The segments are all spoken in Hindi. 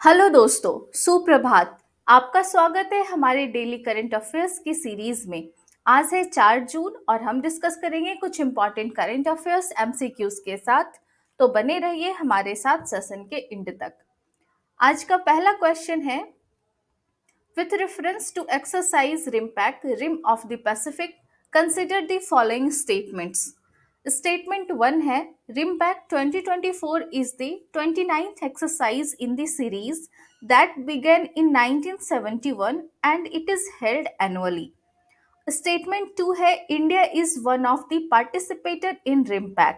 हेलो दोस्तों, सुप्रभात। आपका स्वागत है हमारे डेली करंट अफेयर्स की सीरीज में। आज है 4 जून और हम डिस्कस करेंगे कुछ इंपॉर्टेंट करंट अफेयर्स एमसीक्यूज के साथ। तो बने रहिए हमारे साथ सेशन के एंड तक। आज का पहला क्वेश्चन है, with reference to exercise RIMPAC, Rim of the Pacific, consider the following statements. Statement 1 है, RIMPAC 2024 is the 29th exercise in the series that began in 1971 and it is held annually. Statement 2 है, India is one of the participators in RIMPAC.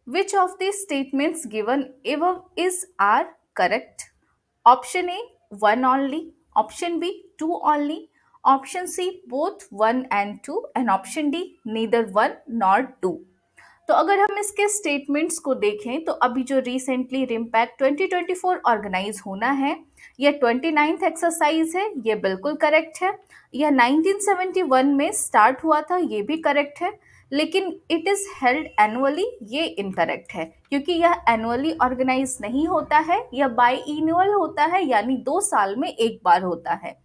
Which of the statements given above is are correct? Option A, one only. Option B, two only. Option C, both one and two. And option D, neither one nor two. तो अगर हम इसके स्टेटमेंट्स को देखें तो अभी जो रिसेंटली रिम्पैक्ट 2024 ऑर्गेनाइज होना है, यह 29th एक्सरसाइज है, ये बिल्कुल करेक्ट है। यह 1971 में स्टार्ट हुआ था, ये भी करेक्ट है। लेकिन इट इज़ हेल्ड एनुअली, ये इनकरेक्ट है, क्योंकि यह एनुअली ऑर्गेनाइज नहीं होता है, यह बाई एनुअल होता है, यानी 2 साल में एक बार होता है।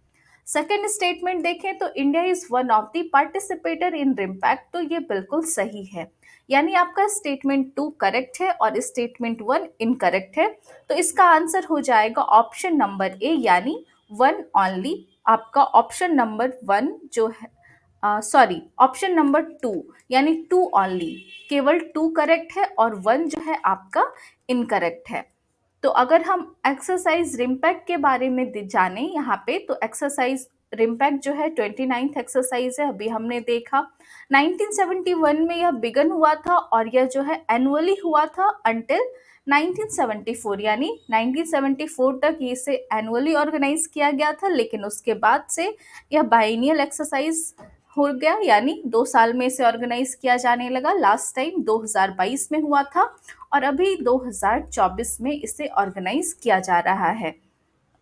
सेकेंड स्टेटमेंट देखें तो India is one of the participator in RIMPAC, तो ये बिल्कुल सही है, यानी आपका स्टेटमेंट 2 करेक्ट है और स्टेटमेंट 1 इनकरेक्ट है। तो इसका आंसर हो जाएगा ऑप्शन नंबर ए, यानी वन ऑनली। आपका ऑप्शन नंबर 1 जो है, सॉरी, ऑप्शन नंबर 2 यानी 2 ऑनली, केवल 2 करेक्ट है और 1 जो है आपका इनकरेक्ट है। तो अगर हम एक्सरसाइज रिम्पैक के बारे में जाने यहाँ पे, तो एक्सरसाइज रिम्पैक जो है 29th एक्सरसाइज है, अभी हमने देखा 1971 में यह बिगन हुआ था और यह जो है एनुअली हुआ था अंटिल 1974, यानी 1974 तक इसे एनुअली ऑर्गेनाइज किया गया था। लेकिन उसके बाद से यह बाइनियल एक्सरसाइज हो गया, यानी 2 साल में इसे ऑर्गेनाइज किया जाने लगा। लास्ट टाइम 2022 में हुआ था और अभी 2024 में इसे ऑर्गेनाइज किया जा रहा है।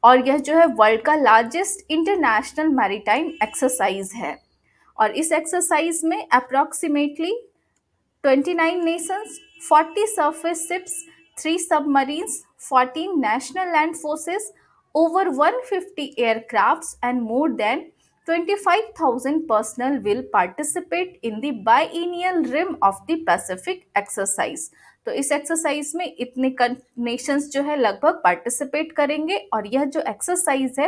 और यह जो है वर्ल्ड का लार्जेस्ट इंटरनेशनल मैरीटाइम एक्सरसाइज है और इस एक्सरसाइज में approximately 29 nations, 40 surface ships, 3 submarines, 14 national land forces, over 150 aircrafts, and more than 25,000 personnel will participate in the biennial Rim of the Pacific exercise. तो इस एक्सरसाइज में इतने नेशंस जो है लगभग पार्टिसिपेट करेंगे और यह जो एक्सरसाइज है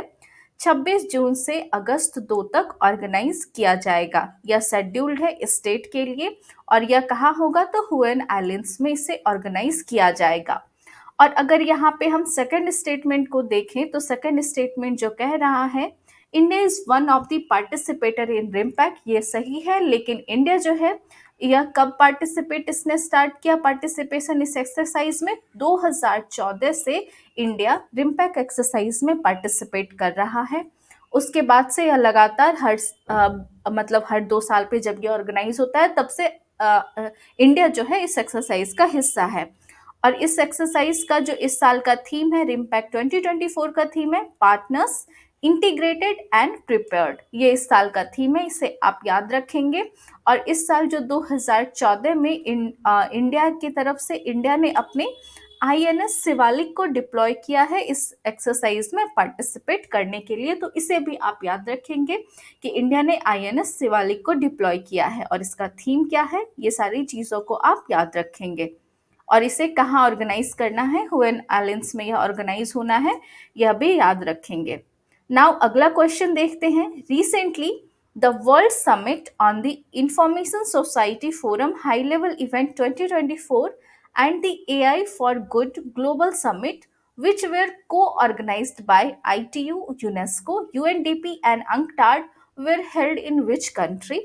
26 जून से अगस्त 2 तक ऑर्गेनाइज किया जाएगा। यह शेड्यूल्ड है स्टेट के लिए और यह कहाँ होगा, तो हुएन आइलैंड्स में इसे ऑर्गेनाइज किया जाएगा। और अगर यहाँ पे हम सेकंड स्टेटमेंट को देखें तो सेकंड स्टेटमेंट जो कह रहा है India is one of the participator in RIMPAC, ये सही है। लेकिन इंडिया जो है यह कब पार्टिसिपेट इसने स्टार्ट किया पार्टिसिपेशन इस एक्सरसाइज में, 2014 से इंडिया रिम्पैक एक्सरसाइज में पार्टिसिपेट कर रहा है। उसके बाद से यह लगातार मतलब हर 2 साल पे जब ये ऑर्गेनाइज होता है तब से इंडिया जो है इस एक्सरसाइज का हिस्सा है। और इस एक्सरसाइज का जो इस साल का थीम है, रिम्पैक्ट 2024 का थीम है पार्टनर्स इंटीग्रेटेड एंड प्रिपेयर्ड, ये इस साल का थीम है, इसे आप याद रखेंगे। और इस साल जो 2014 में इंडिया की तरफ से इंडिया ने अपने आईएनएस शिवालिक को डिप्लॉय किया है इस एक्सरसाइज में पार्टिसिपेट करने के लिए, तो इसे भी आप याद रखेंगे कि इंडिया ने आईएनएस शिवालिक को डिप्लॉय किया है और इसका थीम क्या है, ये सारी चीज़ों को आप याद रखेंगे। और इसे कहाँ ऑर्गेनाइज करना है, हुएन आइलैंड्स में यह ऑर्गेनाइज होना है, यह भी याद रखेंगे। नाउ अगला क्वेश्चन देखते हैं। Recently the world summit on the information society forum high level event 2024 and the AI for Good Global Summit, which were co-organized by ITU, UNESCO, UNDP, and UNCTAD, were held in which country?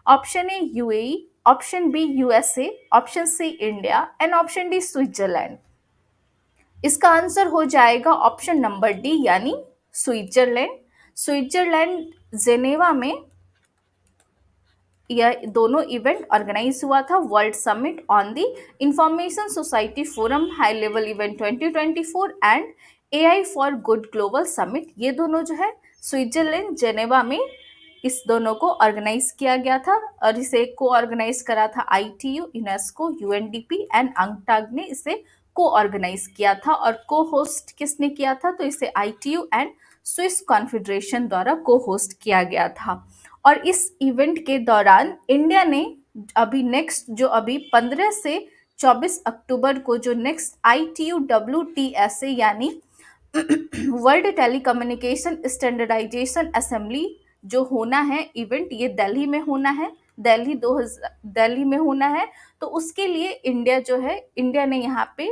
Option A UAE, Option B USA, Option C India, and Option D Switzerland. इसका आंसर हो जाएगा ऑप्शन नंबर डी, यानी स्विट्जरलैंड। स्विट्जरलैंड जेनेवा में यह दोनों इवेंट ऑर्गेनाइज हुआ था, world summit on the information society forum high level event 2024 and AI for good global summit, ये दोनों जो है स्विट्जरलैंड जेनेवा में इस दोनों को ऑर्गेनाइज किया गया था और इसे को ऑर्गेनाइज करा था आईटीयू, यूनेस्को, यूएनडीपी एंड अंगटाग ने इसे को ऑर्गेनाइज किया था, और को होस्ट किसने किया था, तो इसे ITU एंड स्विस कॉन्फेडरेशन द्वारा को होस्ट किया गया था। और इस इवेंट के दौरान इंडिया ने अभी 15 से 24 अक्टूबर को जो नेक्स्ट ITU WTSA यानी वर्ल्ड टेलीकम्युनिकेशन स्टैंडर्डाइजेशन असेंबली जो होना है इवेंट, ये दिल्ली में होना है, दिल्ली में होना है। तो उसके लिए इंडिया ने यहाँ पे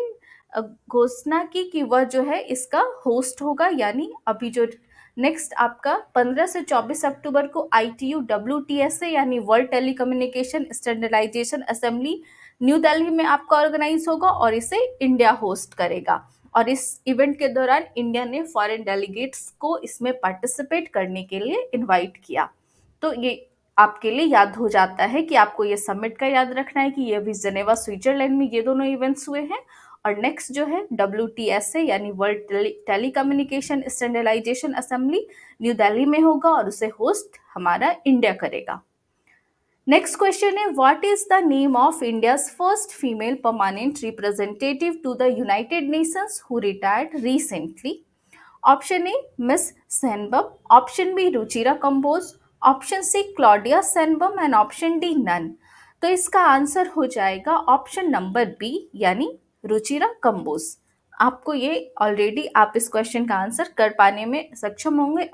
घोषणा की कि वह जो है इसका होस्ट होगा। यानी अभी जो नेक्स्ट आपका 15 से 24 अक्टूबर को ITU WTSA यानी World Telecommunication Standardization Assembly New Delhi में आपका ऑर्गेनाइज होगा, और इसे इंडिया होस्ट करेगा। और इस इवेंट के दौरान इंडिया ने फॉरेन डेलीगेट्स को इसमें पार्टिसिपेट करने के लिए इनवाइट किया। तो ये आपके लिए याद हो जाता है कि आपको ये समिट का याद रखना है कि ये अभी जेनेवा स्विट्जरलैंड में ये दोनों इवेंट्स हुए हैं। और नेक्स्ट जो है WTSA यानी World Telecommunication Standardization Assembly New Delhi में होगा, और उसे होस्ट हमारा इंडिया करेगा। Next question is, what is the name of India's first female permanent representative to the United Nations who retired recently? Option A, Miss Senbum. Option B, Ruchira Kamboj. Option C, Claudia Senbum. And option D, none. तो इसका आंसर हो जाएगा ऑप्शन नंबर बी यानी रुचिरा कंबोज। आपको ये ऑलरेडी आप इस क्वेश्चन का आंसर कर पाने में सक्षम होंगे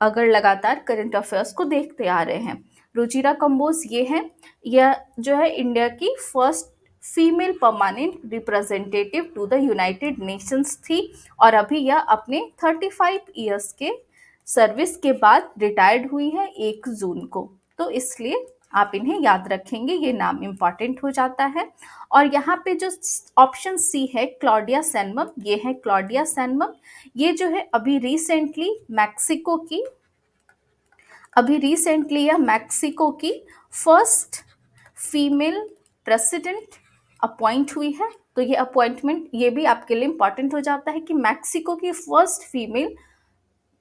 अगर लगातार करंट अफेयर्स को देखते आ रहे हैं। रुचिरा कंबोज यह जो है इंडिया की first female permanent representative to the United Nations थी, और अभी यह अपने 35 इयर्स के सर्विस के बाद रिटायर्ड हुई है 1 जून को। तो इसलिए आप इन्हें याद रखेंगे, ये नाम इंपॉर्टेंट हो जाता है। और यहाँ पे जो ऑप्शन सी है क्लॉडिया सैनमम, ये है क्लॉडिया सैनमम। ये जो है अभी रिसेंटली यह मैक्सिको की फर्स्ट फीमेल प्रेसिडेंट अपॉइंट हुई है। तो ये अपॉइंटमेंट ये भी आपके लिए इंपॉर्टेंट हो जाता है कि मैक्सिको की फर्स्ट फीमेल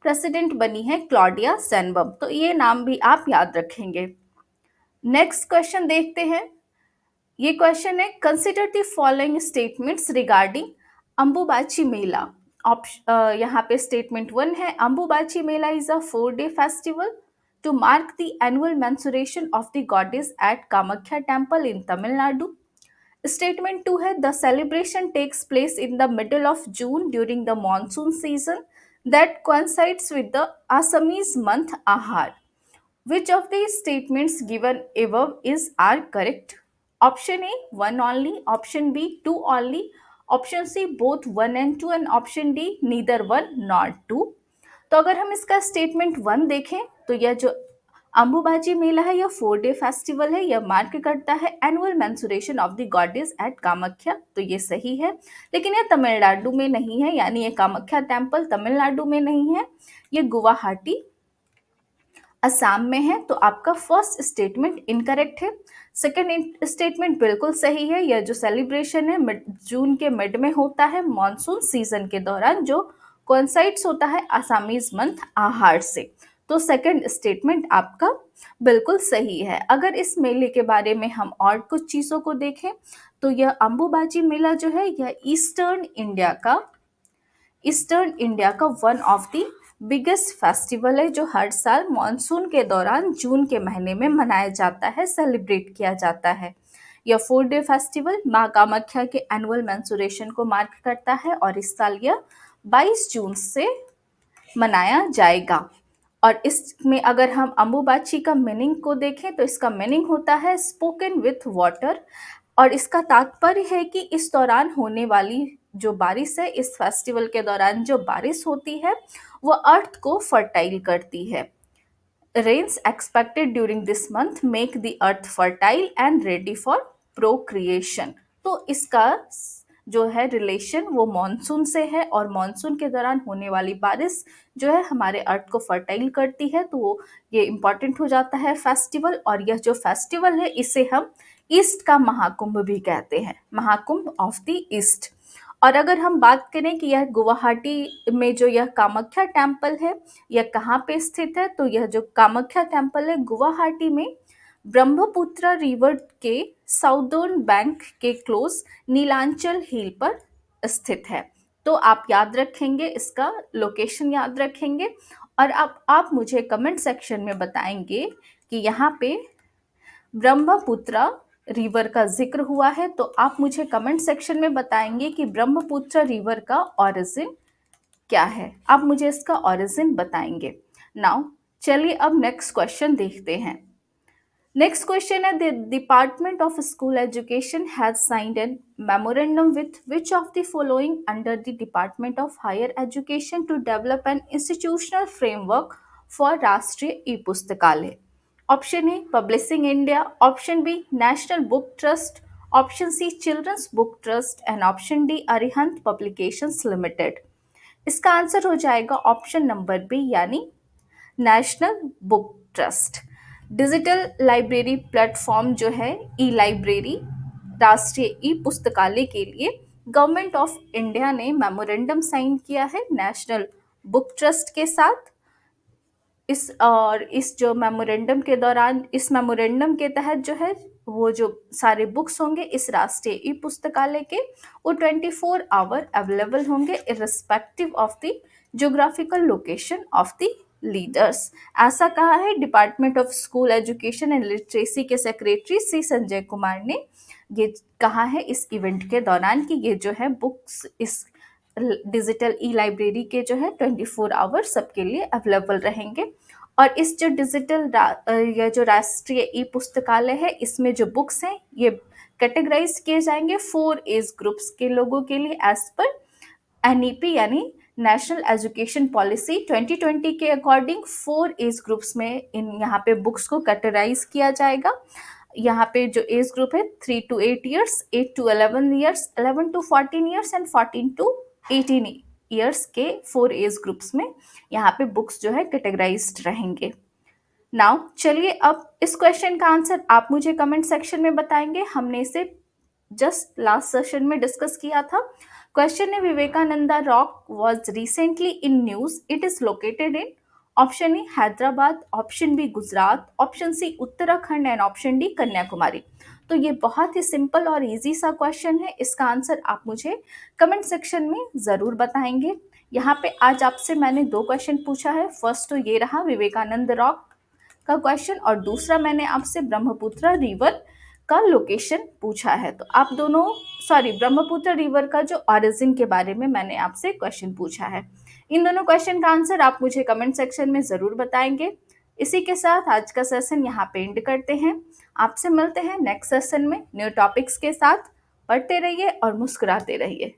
प्रेसिडेंट बनी है क्लॉडिया सैनबम। तो ये नाम भी आप याद रखेंगे। नेक्स्ट क्वेश्चन देखते हैं। ये क्वेश्चन है, consider the following statements regarding Ambubachi Mela. यहाँ पे स्टेटमेंट 1 है, Ambubachi Mela is a 4-day festival to mark the annual mensuration of the goddess at Kamakhya temple in Tamil Nadu. Statement 2 है, the celebration takes place in the middle of June during the monsoon season that coincides with the Assamese month Ahar. Which of these statements given above are correct? Option A, 1 only. Option B, 2 only. Option C, both 1 and 2. And option D, neither 1 nor 2. तो अगर हम इसका स्टेटमेंट 1 देखें तो यह जो अंबुबाची मेला है यह 4-day फेस्टिवल है। यह मार्क करता है annual menstruation of the goddess at Kamakhya. तो ये सही है, लेकिन यह तमिलनाडु में नहीं है, यानी ये कामाख्या टेम्पल तमिलनाडु में नहीं है, ये गुवाहाटी असम में है। तो आपका फर्स्ट स्टेटमेंट इनकरेक्ट है। सेकंड स्टेटमेंट बिल्कुल सही है। यह जो सेलिब्रेशन है जून के मिड में होता है मॉनसून सीजन के दौरान, जो कोइंसाइड्स होता है आसामीज मंथ आहार से। तो सेकंड स्टेटमेंट आपका बिल्कुल सही है। अगर इस मेले के बारे में हम और कुछ चीज़ों को देखें तो यह अंबुबाची मेला जो है यह ईस्टर्न इंडिया का one of the biggest festival है, जो हर साल मॉनसून के दौरान जून के महीने में मनाया जाता है, सेलिब्रेट किया जाता है। यह 4-day फेस्टिवल माँ कामाख्या के एनुअल मेंसुरेशन को मार्क करता है, और इस साल यह 22 जून से मनाया जाएगा। और इसमें अगर हम अंबुबाची का मीनिंग को देखें तो इसका मीनिंग होता है स्पोकन विथ वाटर, और इसका तात्पर्य है कि इस दौरान होने वाली जो बारिश है, इस फेस्टिवल के दौरान जो बारिश होती है वो अर्थ को फर्टाइल करती है। Rains expected during this month make the earth fertile and ready for procreation. तो इसका जो है रिलेशन वो मॉनसून से है, और मॉनसून के दौरान होने वाली बारिश जो है हमारे अर्थ को फर्टाइल करती है। तो ये इम्पॉर्टेंट हो जाता है फेस्टिवल। और यह जो फेस्टिवल है इसे हम ईस्ट का महाकुंभ भी कहते हैं, महाकुंभ ऑफ द ईस्ट। और अगर हम बात करें कि यह गुवाहाटी में जो यह कामाख्या टेम्पल है यह कहाँ पे स्थित है, तो यह जो कामाख्या टेम्पल है गुवाहाटी में ब्रह्मपुत्र रिवर के साउदर्न बैंक के क्लोज नीलांचल हिल पर स्थित है। तो आप याद रखेंगे, इसका लोकेशन याद रखेंगे और अब आप मुझे कमेंट सेक्शन में बताएंगे कि यहाँ पे ब्रह्मपुत्र रिवर का जिक्र हुआ है। तो आप मुझे कमेंट सेक्शन में बताएंगे कि ब्रह्मपुत्र रिवर का ओरिजिन क्या है। आप मुझे इसका ओरिजिन बताएंगे। नाउ चलिए अब नेक्स्ट क्वेश्चन देखते हैं। Next question is the Department of School Education has signed a memorandum with which of the following under the Department of Higher Education to develop an institutional framework for Rashtriya E-Pustakalay? Option A, Publishing India. Option B, National Book Trust. Option C, Children's Book Trust. And option D, Arihant Publications Limited. इसका आंसर हो जाएगा ऑप्शन नंबर बी यानी national book trust. Digital library platform जो है ई लाइब्रेरी, राष्ट्रीय ई पुस्तकालय के लिए गवर्नमेंट ऑफ इंडिया ने मेमोरेंडम साइन किया है नेशनल बुक ट्रस्ट के साथ। इस जो मेमोरेंडम के दौरान, इस मेमोरेंडम के तहत जो है वो जो सारे बुक्स होंगे इस राष्ट्रीय ई पुस्तकालय के, वो 24 आवर अवेलेबल होंगे irrespective of the geographical location of the leaders. ऐसा कहा है department of school education and literacy के सेक्रेटरी सी संजय कुमार ने ये कहा है इस इवेंट के दौरान कि ये जो है बुक्स इस डिजिटल ई लाइब्रेरी के जो है 24 आवर सबके लिए अवेलेबल रहेंगे। और इस जो डिजिटल या जो राष्ट्रीय ई पुस्तकालय है, इसमें जो बुक्स हैं ये कैटेगराइज किए जाएंगे 4 एज ग्रुप्स के लोगों के लिए एज पर एनईपी यानी नेशनल एजुकेशन पॉलिसी 2020 के अकॉर्डिंग 4 एज ग्रुप्स में इन यहाँ पे बुक्स को कैटेगराइज किया जाएगा। यहाँ पे जो एज ग्रुप है 3 to 8 years, 8 to 11 years, 11 to 14 years and 14 to 18 years के 4 एज ग्रुप्स में यहाँ पे बुक्स जो है कैटेगराइज्ड रहेंगे। नाउ चलिए अब इस क्वेश्चन का आंसर आप मुझे कमेंट सेक्शन में बताएंगे। हमने इसे जस्ट लास्ट सेशन में डिस्कस किया था। क्वेश्चन है Vivekananda rock was recently in news, it is located in option A Hyderabad, option B Gujarat, option C Uttarakhand and option D Kanyakumari. तो ये बहुत ही सिंपल और इजी सा क्वेश्चन है, इसका आंसर आप मुझे कमेंट सेक्शन में ज़रूर बताएंगे। यहाँ पे आज आपसे मैंने 2 क्वेश्चन पूछा है। फर्स्ट तो ये रहा विवेकानंद रॉक का क्वेश्चन और दूसरा मैंने आपसे ब्रह्मपुत्र रिवर का लोकेशन पूछा है। तो आप दोनों ब्रह्मपुत्र रिवर का जो ओरिजिन के बारे में मैंने आपसे क्वेश्चन पूछा है। इन दोनों क्वेश्चन का आंसर आप मुझे कमेंट सेक्शन में ज़रूर बताएंगे। इसी के साथ आज का सेशन यहाँ पे एंड करते हैं। आपसे मिलते हैं नेक्स्ट सेशन में न्यू टॉपिक्स के साथ। पढ़ते रहिए और मुस्कुराते रहिए।